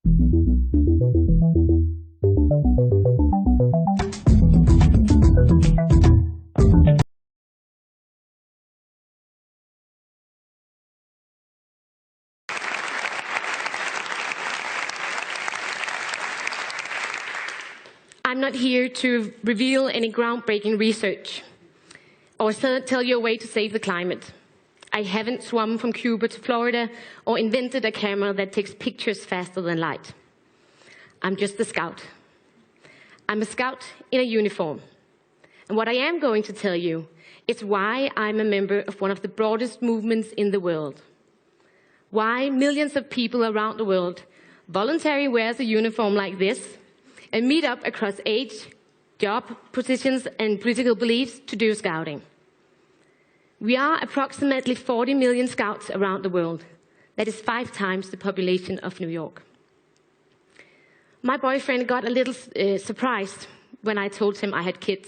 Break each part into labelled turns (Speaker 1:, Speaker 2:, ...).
Speaker 1: I'm not here to reveal any groundbreaking research or tell you a way to save the climate. I haven't swum from Cuba to Florida or invented a camera that takes pictures faster than light. I'm just a scout. I'm a scout in a uniform. And what I am going to tell you is why I'm a member of one of the broadest movements in the world. Why millions of people around the world voluntarily wear a uniform like this and meet up across age, job positions, and political beliefs to do scouting. We are approximately 40 million scouts around the world. That is 5 times the population of New York. My boyfriend got a little surprised when I told him I had kids.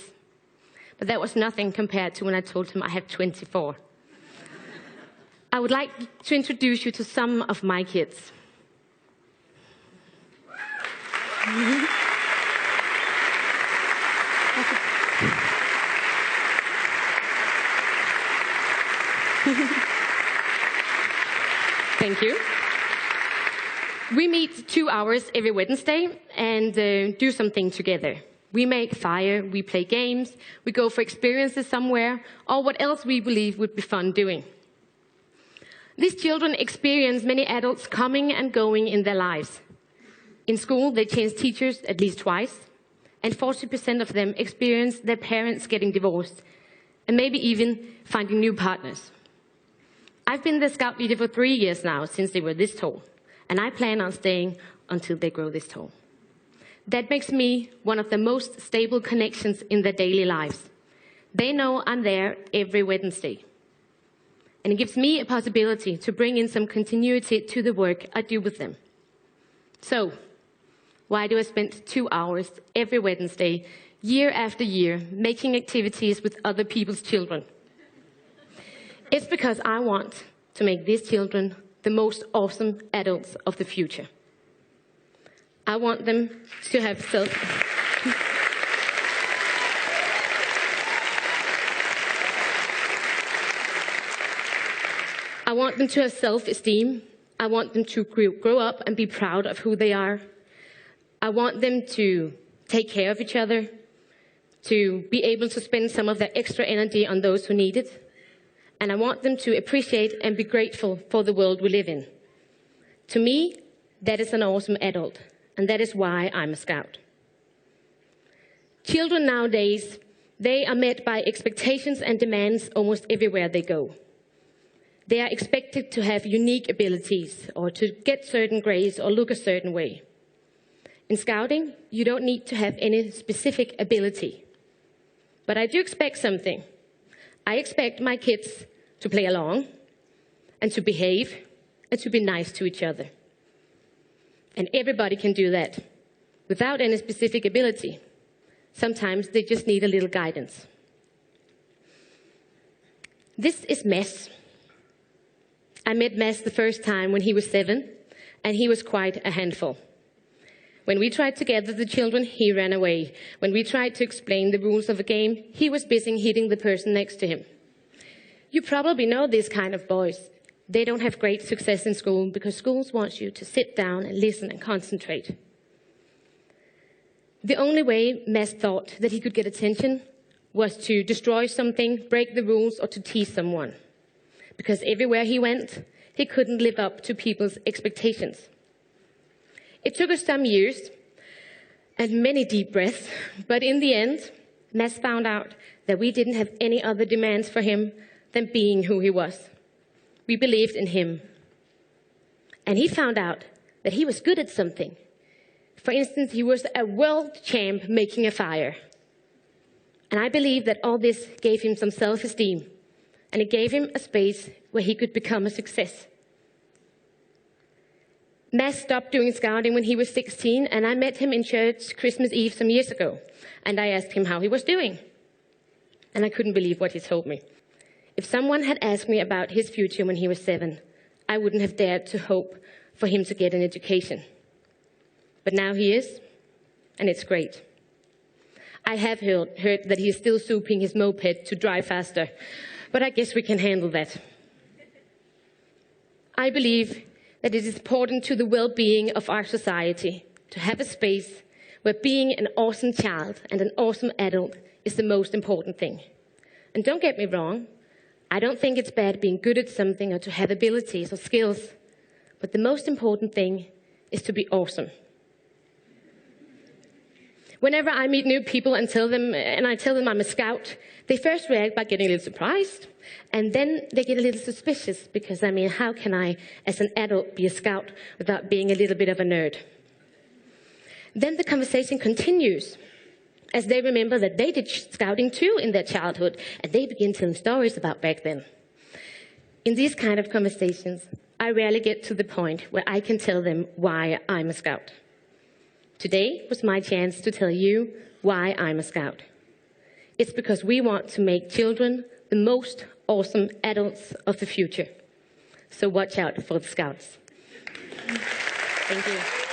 Speaker 1: But that was nothing compared to when I told him I have 24. I would like to introduce you to some of my kids. Thank you. We meet 2 hours every Wednesday and do something together. We make fire, we play games, we go for experiences somewhere, or what else we believe would be fun doing. These children experience many adults coming and going in their lives. In school, they change teachers at least twice, and 40% of them experience their parents getting divorced, and maybe even finding new partners. I've been the scout leader for 3 years now, since they were this tall, and I plan on staying until they grow this tall. That makes me one of the most stable connections in their daily lives. They know I'm there every Wednesday. And it gives me a possibility to bring in some continuity to the work I do with them. So, why do I spend 2 hours every Wednesday, year after year, making activities with other people's children? It's because I want to make these children the most awesome adults of the future. I want them to have self-esteem. I want them to grow up and be proud of who they are. I want them to take care of each other, to be able to spend some of their extra energy on those who need it. And I want them to appreciate and be grateful for the world we live in. To me, that is an awesome adult, and that is why I'm a scout. Children nowadays, they are met by expectations and demands almost everywhere they go. They are expected to have unique abilities, or to get certain grades, or look a certain way. In scouting, you don't need to have any specific ability. But I do expect something. I expect my kids to play along, and to behave, and to be nice to each other. And everybody can do that, without any specific ability. Sometimes they just need a little guidance. This is Mess. I met Mess the first time when he was 7, and he was quite a handful. When we tried to gather the children, he ran away. When we tried to explain the rules of a game, he was busy hitting the person next to him. You probably know these kind of boys. They don't have great success in school because schools want you to sit down and listen and concentrate. The only way Mess thought that he could get attention was to destroy something, break the rules, or to tease someone. Because everywhere he went, he couldn't live up to people's expectations. It took us some years and many deep breaths, but in the end, Mess found out that we didn't have any other demands for him than being who he was. We believed in him. And he found out that he was good at something. For instance, he was a world champ making a fire. And I believe that all this gave him some self-esteem, and it gave him a space where he could become a success. Mads stopped doing scouting when he was 16, and I met him in church Christmas Eve some years ago. And I asked him how he was doing. And I couldn't believe what he told me. If someone had asked me about his future when he was 7, I wouldn't have dared to hope for him to get an education. But now he is, and it's great. I have heard that he's still souping his moped to drive faster, but I guess we can handle that. I believe that it is important to the well-being of our society to have a space where being an awesome child and an awesome adult is the most important thing. And don't get me wrong, I don't think it's bad being good at something or to have abilities or skills, but the most important thing is to be awesome. Whenever I meet new people and I tell them I'm a scout, they first react by getting a little surprised, and then they get a little suspicious because, how can I, as an adult, be a scout without being a little bit of a nerd? Then the conversation continues as they remember that they did scouting too in their childhood, and they begin telling stories about back then. In these kind of conversations, I rarely get to the point where I can tell them why I'm a scout. Today was my chance to tell you why I'm a scout. It's because we want to make children the most awesome adults of the future. So watch out for the scouts. Thank you.